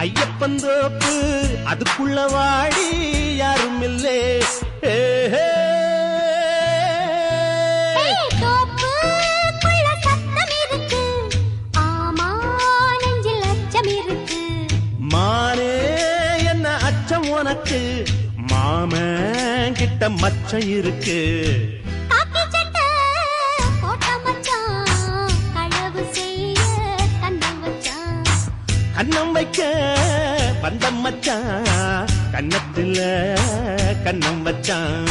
ஐயப்பந்தோப்பு அதுக்குள்ள வாடி யாரும் இல்லே. தோப்புக்குள்ள சத்தம் இருக்கு, ஆமா நெஞ்சில் அச்சம் இருக்கு. மானே என்ன அச்சம் உனக்கு, மாமன் கிட்ட மச்சம் இருக்கு. காக்கி சட்டை போட்ட மச்சான், களவு செய்ய கண்ணம் வச்சான். கண்ணம் வைக்க வந்த மச்சான், கண்ணத்துல கண்ணம் வச்சான்.